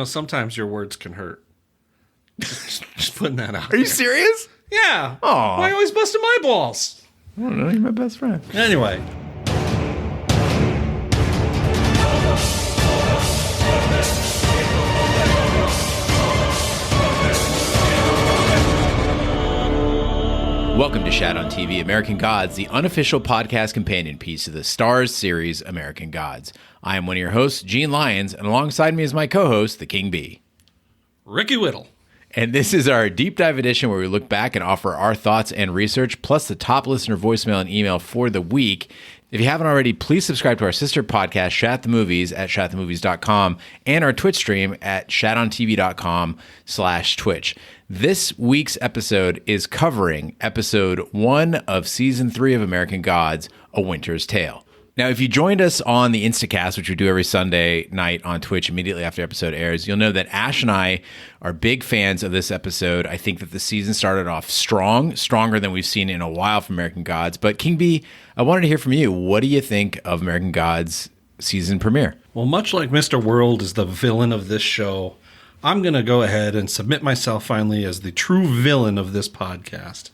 Sometimes your words can hurt. Just putting that out. Are you serious? Yeah. Aw. Why always busting my balls? I don't know. You're my best friend. Anyway. Welcome to Shat on TV, American Gods, the unofficial podcast companion piece of the Starz series American Gods. I am one of your hosts, Gene Lyons, and alongside me is my co-host, the King Bee. Ricky Whittle. And this is our deep dive edition where we look back and offer our thoughts and research, plus the top listener voicemail and email for the week. If you haven't already, please subscribe to our sister podcast, Shat the Movies, at shatthemovies.com, and our Twitch stream at shatontv.com/Twitch. This week's episode is covering episode 1 of season 3 of American Gods, A Winter's Tale. Now, if you joined us on the Instacast, which we do every Sunday night on Twitch immediately after the episode airs, you'll know that Ash and I are big fans of this episode. I think that the season started off strong, stronger than we've seen in a while from American Gods. But King B, I wanted to hear from you. What do you think of American Gods season premiere? Well, much like Mr. World is the villain of this show, I'm going to go ahead and submit myself finally as the true villain of this podcast.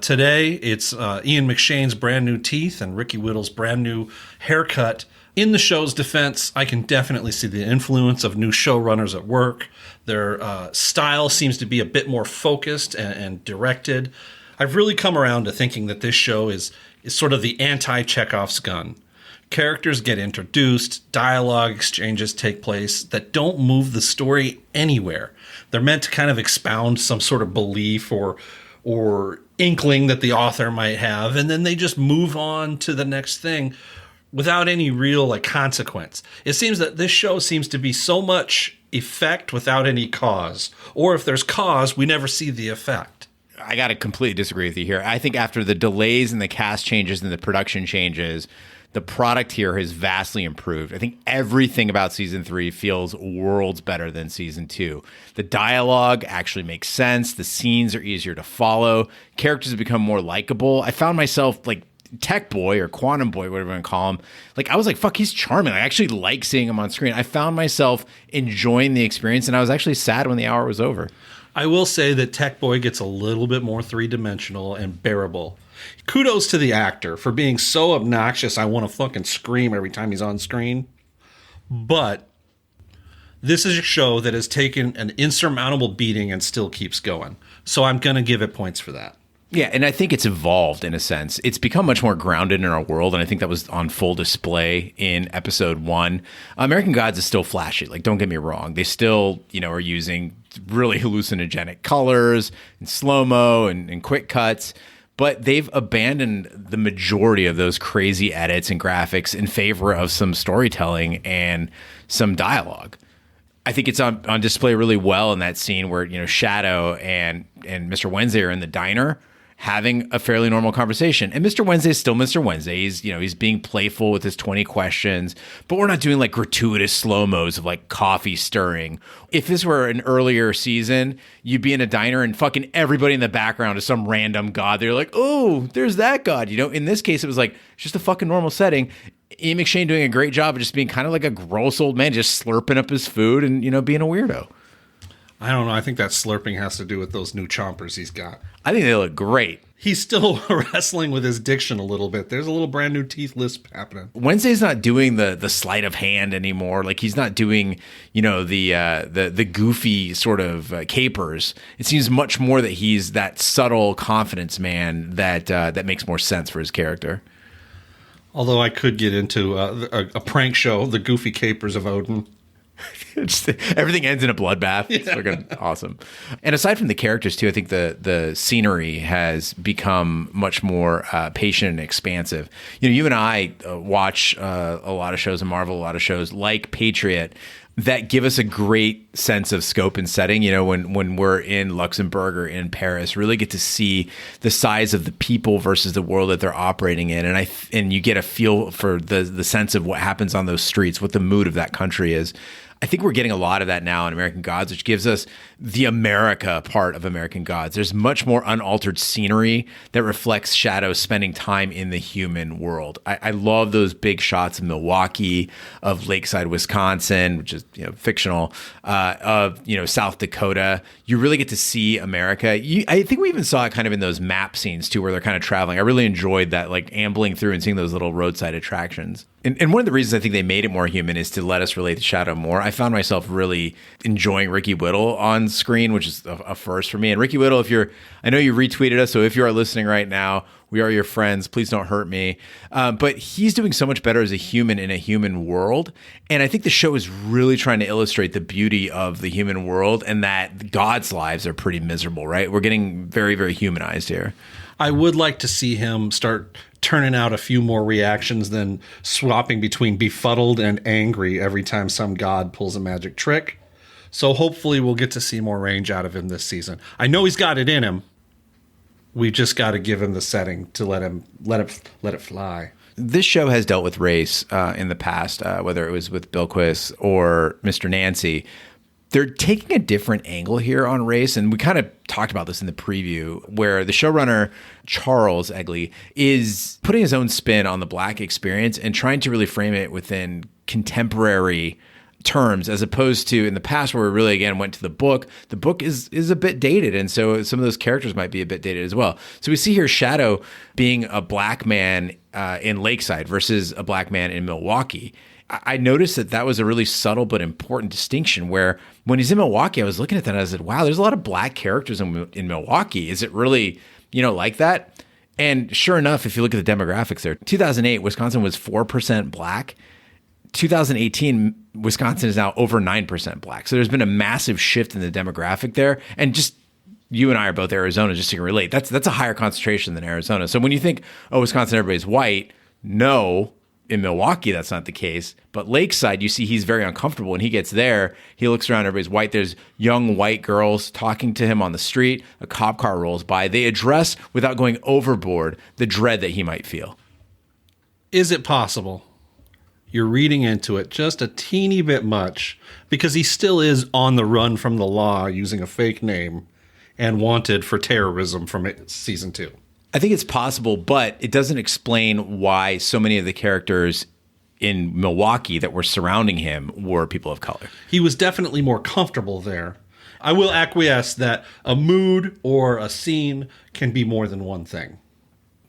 Today, it's Ian McShane's brand new teeth and Ricky Whittle's brand new haircut. In the show's defense, I can definitely see the influence of new showrunners at work. Their style seems to be a bit more focused and directed. I've really come around to thinking that this show is sort of the anti-Chekhov's gun. Characters get introduced, dialogue exchanges take place that don't move the story anywhere. They're meant to kind of expound some sort of belief or inkling that the author might have, and then they just move on to the next thing without any real consequence. It seems that this show seems to be so much effect without any cause, or if there's cause, we never see the effect. I got to completely disagree with you here. I think after the delays and the cast changes and the production changes, the product here has vastly improved. I think everything about season 3 feels worlds better than season 2. The dialogue actually makes sense. The scenes are easier to follow. Characters have become more likable. I found myself like Tech Boy or Quantum Boy, whatever you want to call him. I was like, fuck, he's charming. I actually like seeing him on screen. I found myself enjoying the experience, and I was actually sad when the hour was over. I will say that Tech Boy gets a little bit more three-dimensional and bearable. Kudos to the actor for being so obnoxious I want to fucking scream every time he's on screen. But this is a show that has taken an insurmountable beating and still keeps going. So I'm going to give it points for that. Yeah, and I think it's evolved in a sense. It's become much more grounded in our world, and I think that was on full display in episode 1. American Gods is still flashy. Don't get me wrong. They still, are using really hallucinogenic colors and slow-mo and quick cuts. But they've abandoned the majority of those crazy edits and graphics in favor of some storytelling and some dialogue. I think it's on display really well in that scene where, Shadow and Mr. Wednesday are in the diner having a fairly normal conversation. And Mr. Wednesday is still Mr. Wednesday. He's being playful with his 20 questions, but we're not doing gratuitous slow-mos of coffee stirring. If this were an earlier season, you'd be in a diner and fucking everybody in the background is some random god. They're like, oh, there's that god. In this case, it was just a fucking normal setting. Ian McShane doing a great job of just being kind of like a gross old man, just slurping up his food and, being a weirdo. I don't know. I think that slurping has to do with those new chompers he's got. I think they look great. He's still wrestling with his diction a little bit. There's a little brand new teeth lisp happening. Wednesday's not doing the sleight of hand anymore. He's not doing, the goofy sort of capers. It seems much more that he's that subtle confidence man that makes more sense for his character. Although I could get into a prank show, The Goofy Capers of Odin. Everything ends in a bloodbath. It's fucking awesome. And aside from the characters too, I think the scenery has become much more patient and expansive. You and I watch a lot of shows in Marvel, a lot of shows like Patriot that give us a great sense of scope and setting. When we're in Luxembourg or in Paris, really get to see the size of the people versus the world that they're operating in, and you get a feel for the sense of what happens on those streets, what the mood of that country is. I think we're getting a lot of that now in American Gods, which gives us the America part of American Gods. There's much more unaltered scenery that reflects Shadow spending time in the human world. I love those big shots of Milwaukee, of Lakeside, Wisconsin, which is fictional, of South Dakota. You really get to see America. I think we even saw it kind of in those map scenes too, where they're kind of traveling. I really enjoyed that, like ambling through and seeing those little roadside attractions. And one of the reasons I think they made it more human is to let us relate to Shadow more. I found myself really enjoying Ricky Whittle on screen, which is a first for me. And Ricky Whittle, I know you retweeted us, so if you are listening right now, we are your friends. Please don't hurt me. But he's doing so much better as a human in a human world. And I think the show is really trying to illustrate the beauty of the human world and that God's lives are pretty miserable, right? We're getting very, very humanized here. I would like to see him start turning out a few more reactions than swapping between befuddled and angry every time some god pulls a magic trick. So hopefully we'll get to see more range out of him this season. I know he's got it in him. We just got to give him the setting to let it fly. This show has dealt with race in the past, whether it was with Bilquis or Mr. Nancy. They're taking a different angle here on race, and we kind of talked about this in the preview, where the showrunner, Charles Egley, is putting his own spin on the Black experience and trying to really frame it within contemporary terms, as opposed to in the past where we really, again, went to the book. The book is a bit dated, and so some of those characters might be a bit dated as well. So we see here Shadow being a Black man in Lakeside versus a Black man in Milwaukee. I noticed that was a really subtle but important distinction, where when he's in Milwaukee, I was looking at that and I said, wow, there's a lot of Black characters in Milwaukee. Is it really, like that? And sure enough, if you look at the demographics there, 2008, Wisconsin was 4% Black. 2018, Wisconsin is now over 9% Black. So there's been a massive shift in the demographic there. And just you and I are both Arizona, just so you can relate. That's a higher concentration than Arizona. So when you think, Wisconsin, everybody's white, no. In Milwaukee, that's not the case. But Lakeside, you see he's very uncomfortable. When he gets there, he looks around, everybody's white. There's young white girls talking to him on the street. A cop car rolls by. They address, without going overboard, the dread that he might feel. Is it possible you're reading into it just a teeny bit much, because he still is on the run from the law using a fake name and wanted for terrorism from season 2? I think it's possible, but it doesn't explain why so many of the characters in Milwaukee that were surrounding him were people of color. He was definitely more comfortable there. I will acquiesce that a mood or a scene can be more than one thing.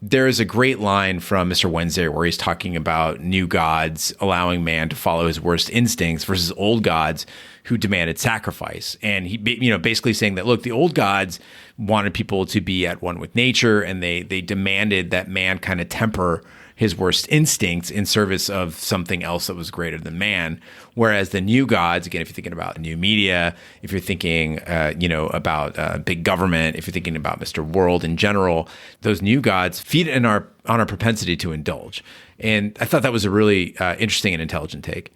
There is a great line from Mr. Wednesday where he's talking about new gods allowing man to follow his worst instincts versus old gods who demanded sacrifice. And he, basically saying that, look, the old gods wanted people to be at one with nature, and they demanded that man kind of temper his worst instincts in service of something else that was greater than man. Whereas the new gods, again, if you're thinking about new media, if you're thinking, about big government, if you're thinking about Mr. World in general, those new gods feed on our propensity to indulge. And I thought that was a really interesting and intelligent take.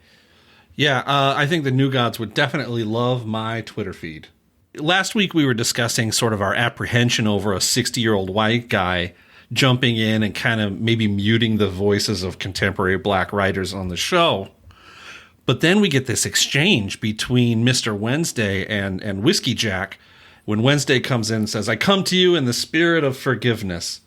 Yeah, I think the new gods would definitely love my Twitter feed. Last week we were discussing sort of our apprehension over a 60-year-old white guy jumping in and kind of maybe muting the voices of contemporary Black writers on the show. But then we get this exchange between Mr. Wednesday and Whiskey Jack when Wednesday comes in and says, I come to you in the spirit of forgiveness.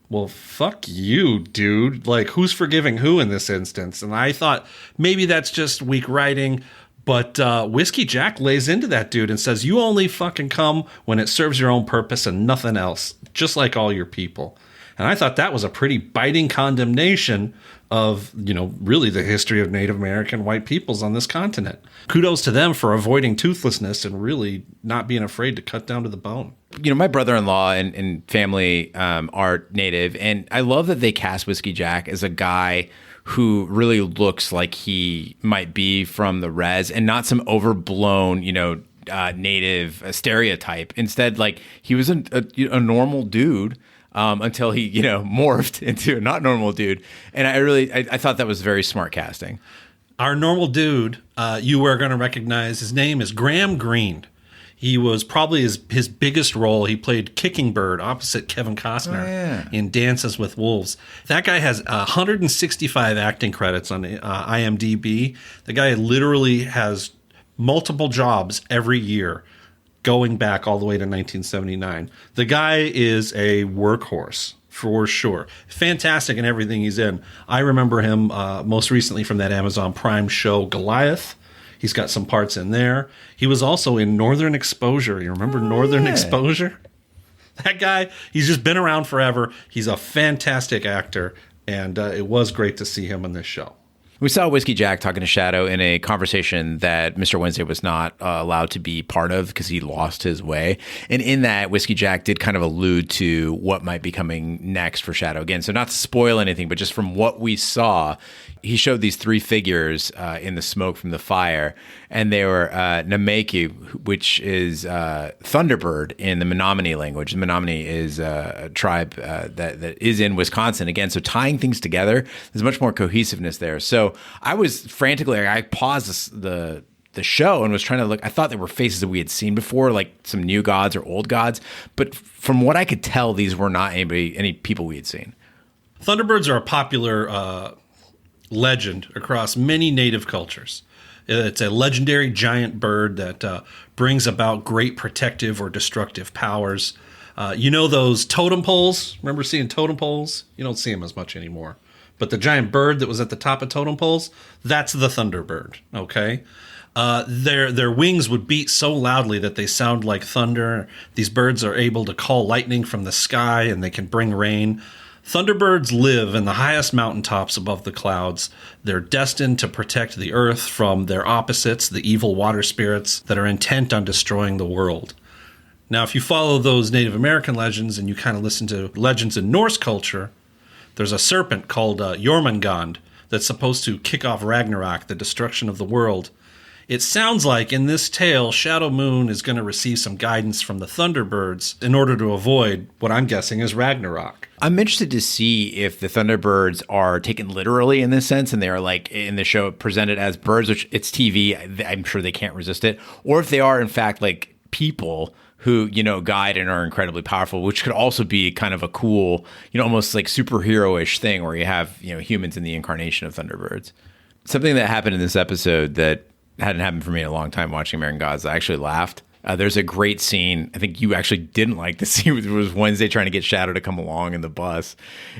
Well, fuck you, dude. Like, who's forgiving who in this instance? And I thought maybe that's just weak writing, but Whiskey Jack lays into that dude and says, you only fucking come when it serves your own purpose and nothing else, just like all your people. And I thought that was a pretty biting condemnation of, really the history of Native American white peoples on this continent. Kudos to them for avoiding toothlessness and really not being afraid to cut down to the bone. My brother-in-law and family are Native, and I love that they cast Whiskey Jack as a guy who really looks like he might be from the res and not some overblown, Native stereotype. Instead, like, he was a normal dude until he, morphed into a not normal dude. And I thought that was very smart casting. Our normal dude, you are going to recognize his name is Graham Greene. He was probably his biggest role. He played Kicking Bird opposite Kevin Costner in Dances with Wolves. That guy has 165 acting credits on IMDb. The guy literally has multiple jobs every year, going back all the way to 1979. The guy is a workhorse for sure. Fantastic in everything he's in. I remember him most recently from that Amazon Prime show Goliath. He's got some parts in there. He was also in Northern Exposure. You remember Northern Exposure? That guy, he's just been around forever. He's a fantastic actor, and it was great to see him on this show. We saw Whiskey Jack talking to Shadow in a conversation that Mr. Wednesday was not allowed to be part of because he lost his way. And in that, Whiskey Jack did kind of allude to what might be coming next for Shadow again. So not to spoil anything, but just from what we saw, he showed these three figures in the smoke from the fire. And they were Nameki, which is Thunderbird in the Menominee language. The Menominee is a tribe that is in Wisconsin. Again, so tying things together, there's much more cohesiveness there. So I was frantically, I paused the show and was trying to look. I thought there were faces that we had seen before, like some new gods or old gods. But from what I could tell, these were not any people we had seen. Thunderbirds are a popular legend across many native cultures. It's a legendary giant bird that brings about great protective or destructive powers. You know those totem poles? Remember seeing totem poles? You don't see them as much anymore. But the giant bird that was at the top of totem poles, that's the Thunderbird, okay? Their wings would beat so loudly that they sound like thunder. These birds are able to call lightning from the sky, and they can bring rain. Thunderbirds live in the highest mountaintops above the clouds. They're destined to protect the earth from their opposites, the evil water spirits that are intent on destroying the world. Now, if you follow those Native American legends and you kind of listen to legends in Norse culture, there's a serpent called Jormungand that's supposed to kick off Ragnarok, the destruction of the world. It sounds like in this tale, Shadow Moon is going to receive some guidance from the Thunderbirds in order to avoid what I'm guessing is Ragnarok. I'm interested to see if the Thunderbirds are taken literally in this sense, and they are like in the show presented as birds, which it's TV. I'm sure they can't resist it. Or if they are in fact like people who, guide and are incredibly powerful, which could also be kind of a cool, almost like superhero-ish thing where you have, humans in the incarnation of Thunderbirds. Something that happened in this episode that hadn't happened for me in a long time watching American Gods, I actually laughed. There's a great scene. I think you actually didn't like the scene. It was Wednesday trying to get Shadow to come along in the bus.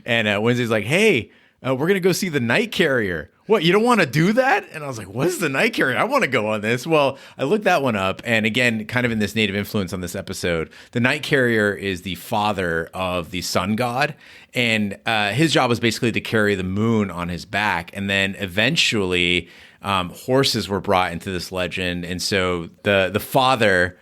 And Wednesday's like, hey, we're going to go see the Night Carrier. What, you don't want to do that? And I was like, what is the Night Carrier? I want to go on this. Well, I looked that one up. And again, kind of in this native influence on this episode, the Night Carrier is the father of the sun god. And his job was basically to carry the moon on his back. And then eventually horses were brought into this legend. And so the father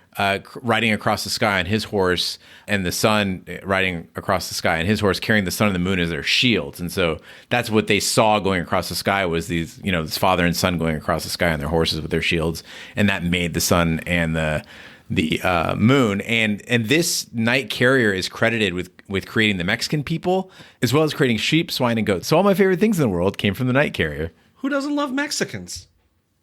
riding across the sky on his horse, and the son riding across the sky on his horse, carrying the sun and the moon as their shields. And so that's what they saw going across the sky was these, this father and son going across the sky on their horses with their shields. And that made the sun and the moon. And this Night Carrier is credited with creating the Mexican people, as well as creating sheep, swine, and goats. So all my favorite things in the world came from the Night Carrier. Who doesn't love Mexicans?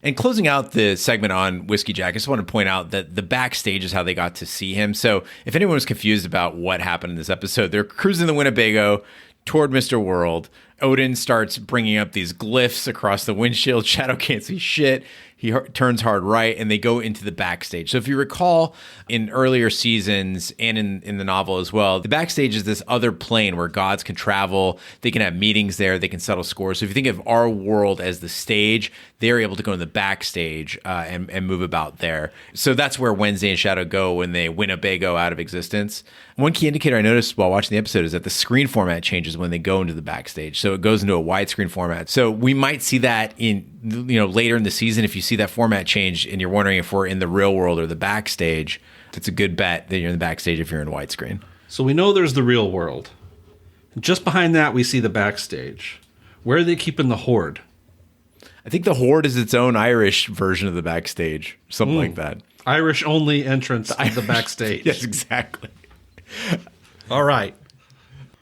And closing out the segment on Whiskey Jack, I just want to point out that the backstage is how they got to see him. So if anyone was confused about what happened in this episode, they're cruising the Winnebago toward Mr. World. Odin starts bringing up these glyphs across the windshield. Shadow can't see shit. He turns hard right, and they go into the backstage. So if you recall, in earlier seasons and in the novel as well, the backstage is this other plane where gods can travel. They can have meetings there. They can settle scores. So if you think of our world as the stage, they're able to go in the backstage and move about there. So that's where Wednesday and Shadow go when they Winnebago out of existence. One key indicator I noticed while watching the episode is that the screen format changes when they go into the backstage. So it goes into a widescreen format. So we might see that in later in the season. If you see that format change and you're wondering if we're in the real world or the backstage, it's a good bet that you're in the backstage if you're in widescreen. So we know there's the real world. Just behind that, we see the backstage. Where are they keeping the Horde? I think the Horde is its own Irish version of the backstage, something like that. Irish only entrance to the backstage. Yes, exactly. All right.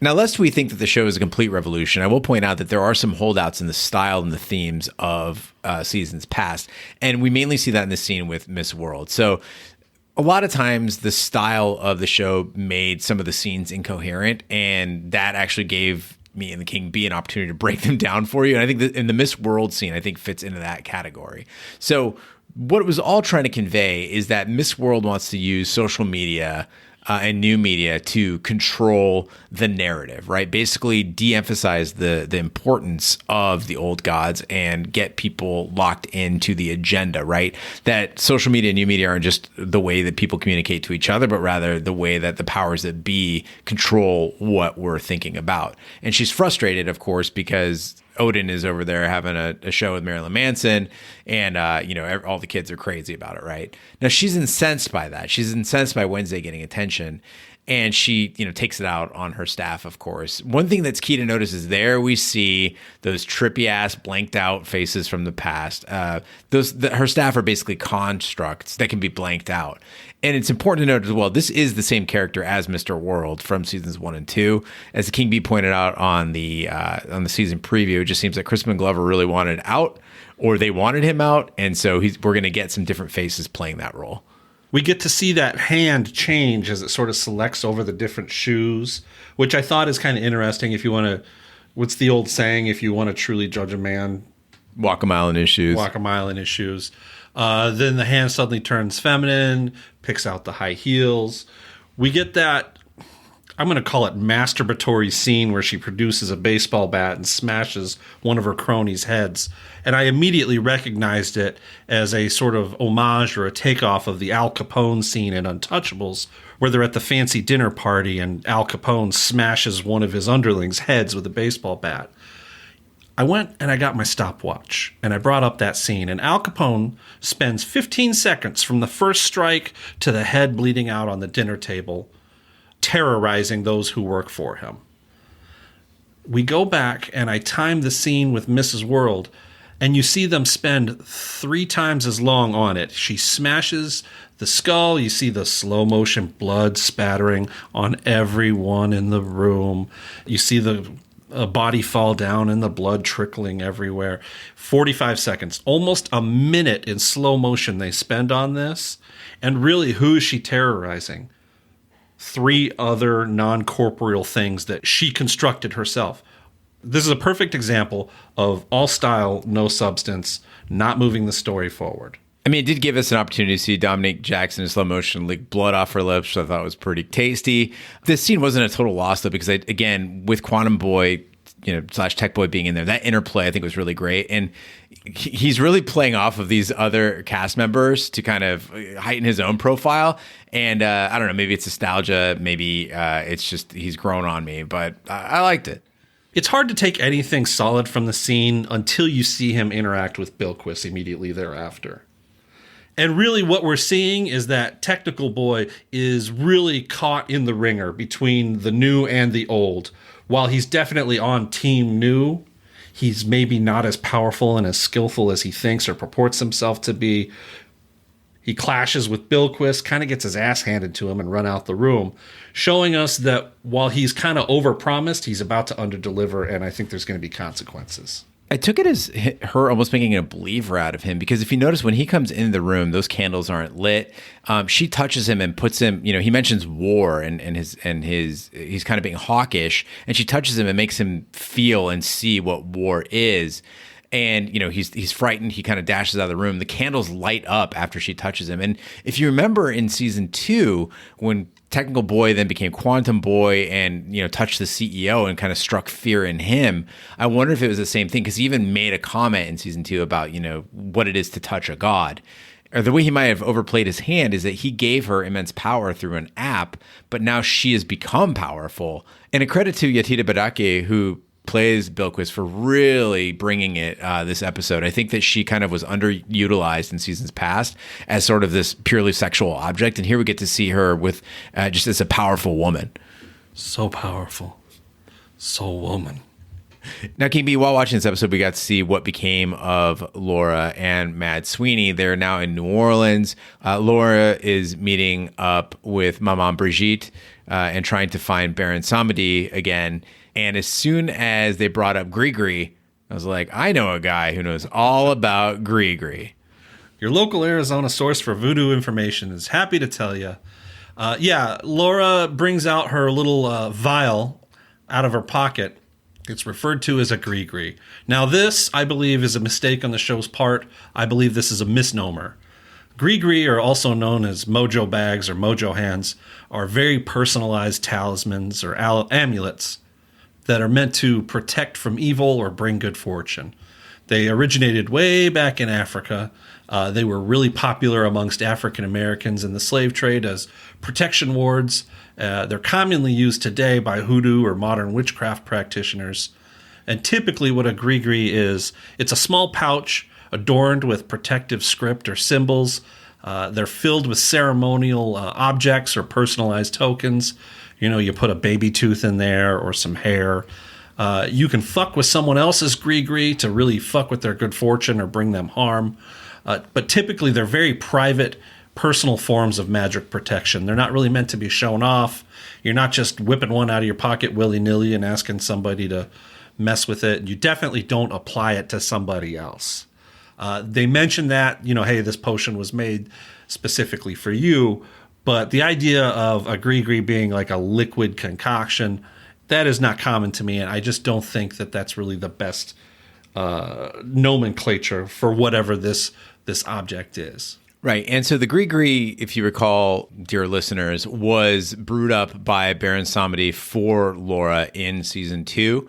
Now, lest we think that the show is a complete revolution, I will point out that there are some holdouts in the style and the themes of seasons past. And we mainly see that in this scene with Miss World. So a lot of times the style of the show made some of the scenes incoherent, and that actually gave me and the King Bee an opportunity to break them down for you. And I think that in the Miss World scene, I think fits into that category. So what it was all trying to convey is that Miss World wants to use social media and new media to control the narrative, right? Basically de-emphasize the importance of the old gods and get people locked into the agenda, right? That social media and new media aren't just the way that people communicate to each other, but rather the way that the powers that be control what we're thinking about. And she's frustrated, of course, because Odin is over there having a show with Marilyn Manson, and all the kids are crazy about it, right? Now she's incensed by that. She's incensed by Wednesday getting attention, and she takes it out on her staff, of course. One thing that's key to notice is there we see those trippy ass blanked out faces from the past. Her staff are basically constructs that can be blanked out. And it's important to note as well, this is the same character as Mr. World from seasons 1 and 2. As the King Bee pointed out on the season preview, it just seems that Crispin Glover really wanted out, or they wanted him out, and so we're going to get some different faces playing that role. We get to see that hand change as it sort of selects over the different shoes, which I thought is kind of interesting. If you want to, what's the old saying? If you want to truly judge a man, walk a mile in his shoes. Walk a mile in his shoes. Then the hand suddenly turns feminine, picks out the high heels. We get that, I'm going to call it masturbatory scene where she produces a baseball bat and smashes one of her cronies' heads. And I immediately recognized it as a sort of homage or a takeoff of the Al Capone scene in Untouchables, where they're at the fancy dinner party and Al Capone smashes one of his underlings' heads with a baseball bat. I went and I got my stopwatch and I brought up that scene, and Al Capone spends 15 seconds from the first strike to the head bleeding out on the dinner table, terrorizing those who work for him. We go back and I time the scene with Mrs. World, and you see them spend 3 times as long on it. She smashes the skull. You see the slow motion blood spattering on everyone in the room. You see the body fall down and the blood trickling everywhere. 45 seconds, almost a minute in slow motion they spend on this. And really, who is she terrorizing? 3 other non-corporeal things that she constructed herself. This is a perfect example of all style, no substance, not moving the story forward. I mean, it did give us an opportunity to see Dominique Jackson in slow motion lick blood off her lips, which I thought was pretty tasty. This scene wasn't a total loss, though, because, again, with Quantum Boy, / Tech Boy being in there, that interplay I think was really great. And he's really playing off of these other cast members to kind of heighten his own profile. And I don't know, maybe it's nostalgia. Maybe it's just he's grown on me, but I liked it. It's hard to take anything solid from the scene until you see him interact with Bilquis immediately thereafter. And really what we're seeing is that Technical Boy is really caught in the ringer between the new and the old. While he's definitely on Team New, he's maybe not as powerful and as skillful as he thinks or purports himself to be. He clashes with Bilquist, kind of gets his ass handed to him and run out the room, showing us that while he's kind of overpromised, he's about to underdeliver, and I think there's going to be consequences. I took it as her almost making a believer out of him, because if you notice when he comes in the room, those candles aren't lit. She touches him and puts him, he mentions war and he's kind of being hawkish, and she touches him and makes him feel and see what war is. And, he's frightened. He kind of dashes out of the room. The candles light up after she touches him. And if you remember in season 2, when Technical Boy then became Quantum Boy and, touched the CEO and kind of struck fear in him, I wonder if it was the same thing, because he even made a comment in season 2 about, what it is to touch a god. Or the way he might have overplayed his hand is that he gave her immense power through an app, but now she has become powerful. And a credit to Yetida Badaki, who plays Bilquist, for really bringing it this episode. I think that she kind of was underutilized in seasons past as sort of this purely sexual object, and here we get to see her with just as a powerful woman. So powerful. So woman. Now, King B, while watching this episode, we got to see what became of Laura and Mad Sweeney. They're now in New Orleans. Laura is meeting up with Maman Brigitte and trying to find Baron Samedi again. And as soon as they brought up gris, I was like, I know a guy who knows all about gris. Your local Arizona source for voodoo information is happy to tell you. Laura brings out her little vial out of her pocket. It's referred to as a gris. Now this, I believe, is a mistake on the show's part. I believe this is a misnomer. Gris, are also known as mojo bags or mojo hands, are very personalized talismans or amulets that are meant to protect from evil or bring good fortune. They originated way back in Africa. They were really popular amongst African Americans in the slave trade as protection wards. They're commonly used today by hoodoo or modern witchcraft practitioners. And typically what a gris is, it's a small pouch adorned with protective script or symbols. They're filled with ceremonial objects or personalized tokens. You know, you put a baby tooth in there or some hair. You can fuck with someone else's gris to really fuck with their good fortune or bring them harm. But typically they're very private, personal forms of magic protection. They're not really meant to be shown off. You're not just whipping one out of your pocket willy-nilly and asking somebody to mess with it. You definitely don't apply it to somebody else. They mentioned that, hey, this potion was made specifically for you. But the idea of a gris being like a liquid concoction, that is not common to me. And I just don't think that that's really the best nomenclature for whatever this object is. Right. And so the gris, if you recall, dear listeners, was brewed up by Baron Samedi for Laura in season 2.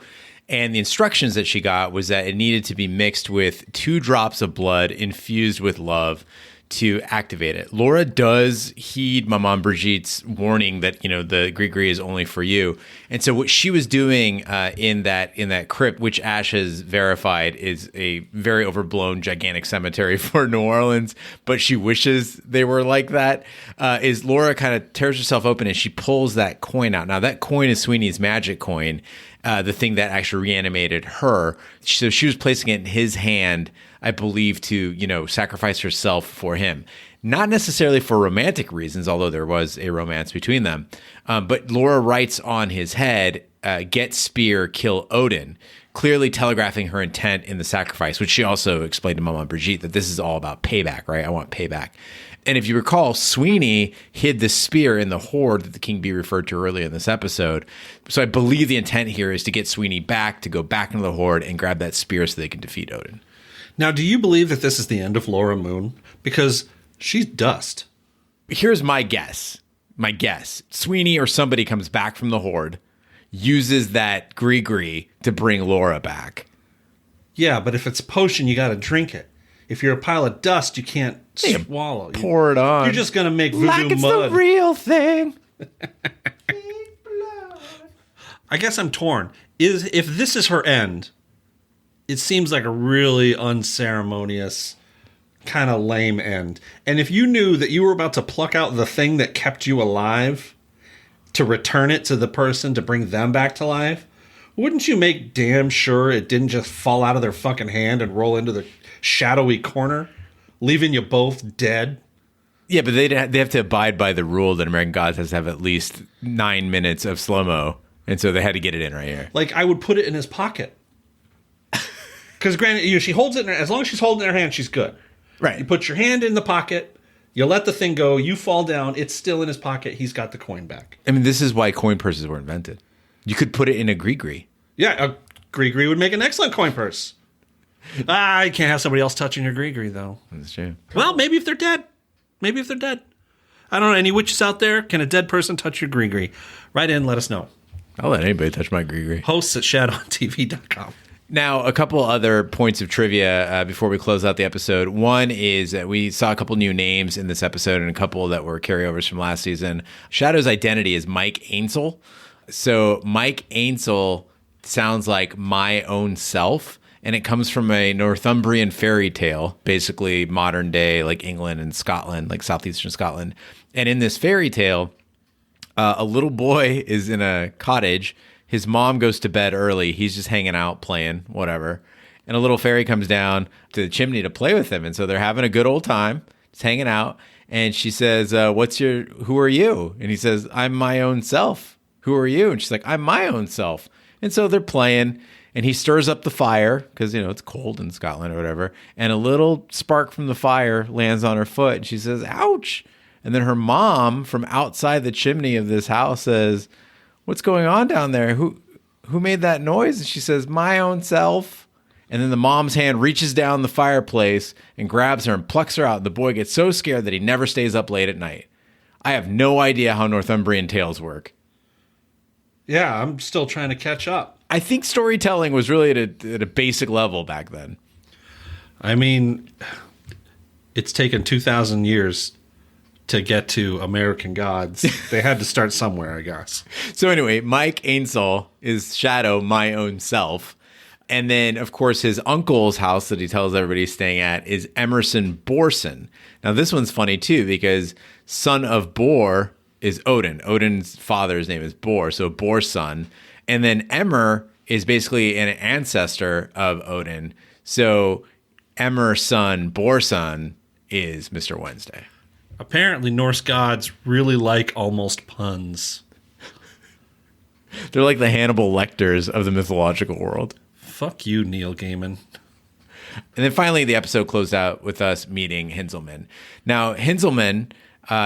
And the instructions that she got was that it needed to be mixed with 2 drops of blood infused with love to activate it. Laura does heed Maman Brigitte's warning that, the gris is only for you. And so what she was doing in that crypt, which Ash has verified is a very overblown, gigantic cemetery for New Orleans, but she wishes they were like that, is Laura kind of tears herself open and she pulls that coin out. Now, that coin is Sweeney's magic coin, the thing that actually reanimated her. So she was placing it in his hand, I believe, to, sacrifice herself for him. Not necessarily for romantic reasons, although there was a romance between them. But Laura writes on his head, get spear, kill Odin, clearly telegraphing her intent in the sacrifice, which she also explained to Maman Brigitte that this is all about payback, right? I want payback. And if you recall, Sweeney hid the spear in the hoard that the King Bee referred to earlier in this episode. So I believe the intent here is to get Sweeney back, to go back into the hoard and grab that spear so they can defeat Odin. Now, do you believe that this is the end of Laura Moon? Because she's dust. Here's my guess. Sweeney or somebody comes back from the hoard, uses that gris to bring Laura back. Yeah, but if it's a potion, you got to drink it. If you're a pile of dust, you can't swallow. Pour it on. You're just going to make voodoo like it's mud. The real thing. I guess I'm torn. If this is her end, it seems like a really unceremonious, kind of lame end. And if you knew that you were about to pluck out the thing that kept you alive to return it to the person to bring them back to life, wouldn't you make damn sure it didn't just fall out of their fucking hand and roll into the shadowy corner, leaving you both dead? Yeah, but they have to abide by the rule that American Gods has to have at least 9 minutes of slow-mo. And so they had to get it in right here. Like, I would put it in his pocket. Because granted, she holds it in her, as long as she's holding it in her hand, she's good. Right. You put your hand in the pocket, you let the thing go, you fall down, it's still in his pocket, he's got the coin back. I mean, this is why coin purses were invented. You could put it in a gris. Yeah, a gris would make an excellent coin purse. You can't have somebody else touching your gris, though. That's true. Well, maybe if they're dead. I don't know, any witches out there? Can a dead person touch your gris? Write in, let us know. I'll let anybody touch my gris. Hosts at shadowontv.com. Now, a couple other points of trivia before we close out the episode. One is that we saw a couple new names in this episode and a couple that were carryovers from last season. Shadow's identity is Mike Ainsel. So Mike Ainsel sounds like my own self, and it comes from a Northumbrian fairy tale, basically modern day, like England and Scotland, like southeastern Scotland. And in this fairy tale, a little boy is in a cottage. His mom goes to bed early. He's just hanging out, playing, whatever. And a little fairy comes down to the chimney to play with him. And so they're having a good old time, just hanging out. And she says, who are you? And he says, I'm my own self. Who are you? And she's like, I'm my own self. And so they're playing. And he stirs up the fire because, it's cold in Scotland or whatever. And a little spark from the fire lands on her foot. And she says, ouch. And then her mom from outside the chimney of this house says, what's going on down there? Who made that noise? And she says, my own self. And then the mom's hand reaches down the fireplace and grabs her and plucks her out. And the boy gets so scared that he never stays up late at night. I have no idea how Northumbrian tales work. Yeah, I'm still trying to catch up. I think storytelling was really at a basic level back then. I mean, it's taken 2,000 years to get to American Gods. They had to start somewhere, I guess. So anyway, Mike Ainsel is Shadow, my own self. And then, of course, his uncle's house that he tells everybody he's staying at is Emmerson Borson. Now, this one's funny, too, because son of Bor is Odin. Odin's father's name is Bor, so Bor's son. And then Emmer is basically an ancestor of Odin. So Emmerson Borson is Mr. Wednesday. Apparently, Norse gods really like almost puns. They're like the Hannibal Lecters of the mythological world. Fuck you, Neil Gaiman. And then finally, the episode closed out with us meeting Hinzelman. Now, Hinzelman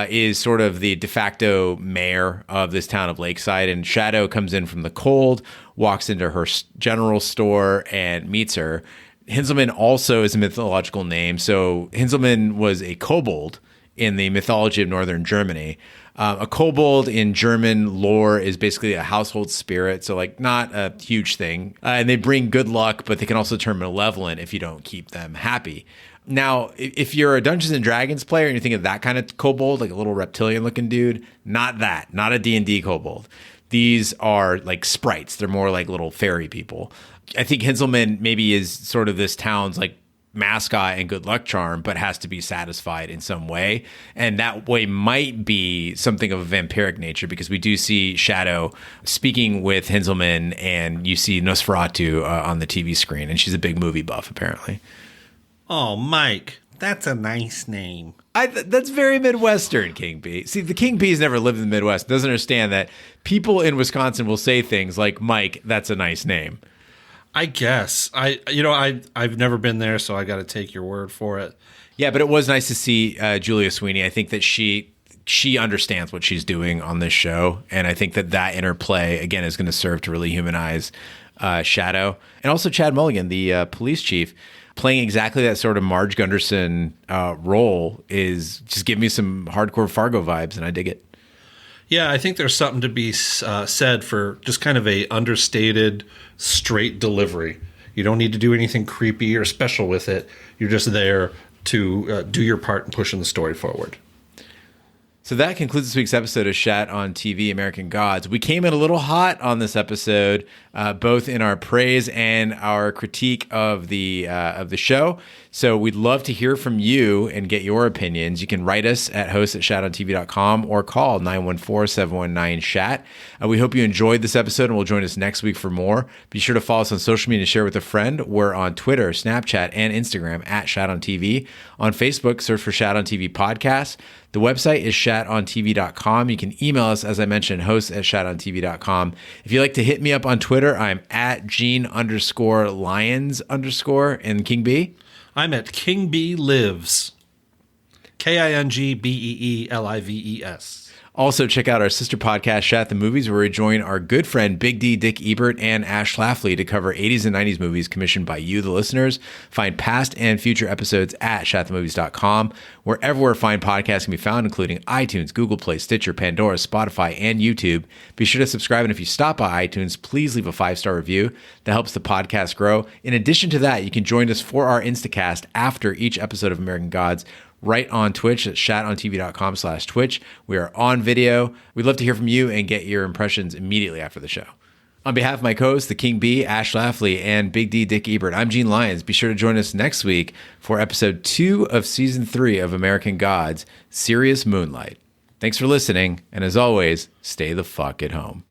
is sort of the de facto mayor of this town of Lakeside, and Shadow comes in from the cold, walks into her general store, and meets her. Hinzelman also is a mythological name, so Hinzelman was a kobold in the mythology of northern Germany. A kobold in German lore is basically a household spirit, so like not a huge thing. And they bring good luck, but they can also turn malevolent if you don't keep them happy. Now, if you're a Dungeons and Dragons player and you think of that kind of kobold, like a little reptilian looking dude, not that, not a D&D kobold. These are like sprites. They're more like little fairy people. I think Hinzelman maybe is sort of this town's like mascot and good luck charm, but has to be satisfied in some way. And that way might be something of a vampiric nature, because we do see Shadow speaking with Hinzelman, and you see Nosferatu on the TV screen, and she's a big movie buff, apparently. Oh, Mike, that's a nice name. That's very Midwestern, King B. See, the King B's never lived in the Midwest, doesn't understand that people in Wisconsin will say things like, Mike, that's a nice name. I guess. I've never been there, so I got to take your word for it. Yeah, but it was nice to see Julia Sweeney. I think that she understands what she's doing on this show, and I think that interplay, again, is going to serve to really humanize Shadow. And also Chad Mulligan, the police chief, playing exactly that sort of Marge Gunderson role is just giving me some hardcore Fargo vibes, and I dig it. Yeah, I think there's something to be said for just kind of a understated, straight delivery. You don't need to do anything creepy or special with it. You're just there to do your part in pushing the story forward. So that concludes this week's episode of Shat on TV American Gods. We came in a little hot on this episode, both in our praise and our critique of the show. So we'd love to hear from you and get your opinions. You can write us at host@shatontv.com or call 914-719-SHAT. We hope you enjoyed this episode and will join us next week for more. Be sure to follow us on social media and share with a friend. We're on Twitter, Snapchat, and Instagram at ShatOnTV. On Facebook, search for Shat on TV Podcast. The website is shatontv.com. You can email us, as I mentioned, host@shatontv.com. If you'd like to hit me up on Twitter, I'm at Gene_Lyons_ and King B. I'm at King B Lives. KINGBEELIVES. Also, check out our sister podcast, Shat the Movies, where we join our good friend Big D, Dick Ebert, and Ash Schlafly to cover 80s and 90s movies commissioned by you, the listeners. Find past and future episodes at shatthemovies.com, wherever fine podcasts can be found, including iTunes, Google Play, Stitcher, Pandora, Spotify, and YouTube. Be sure to subscribe, and if you stop by iTunes, please leave a 5-star review. That helps the podcast grow. In addition to that, you can join us for our Instacast after each episode of American Gods, right on Twitch at shatontv.com/Twitch. We are on video. We'd love to hear from you and get your impressions immediately after the show. On behalf of my co-hosts, the King B, Ash Schlafly, and Big D, Dick Ebert, I'm Gene Lyons. Be sure to join us next week for episode 2 of season 3 of American Gods, Serious Moonlight. Thanks for listening, and as always, stay the fuck at home.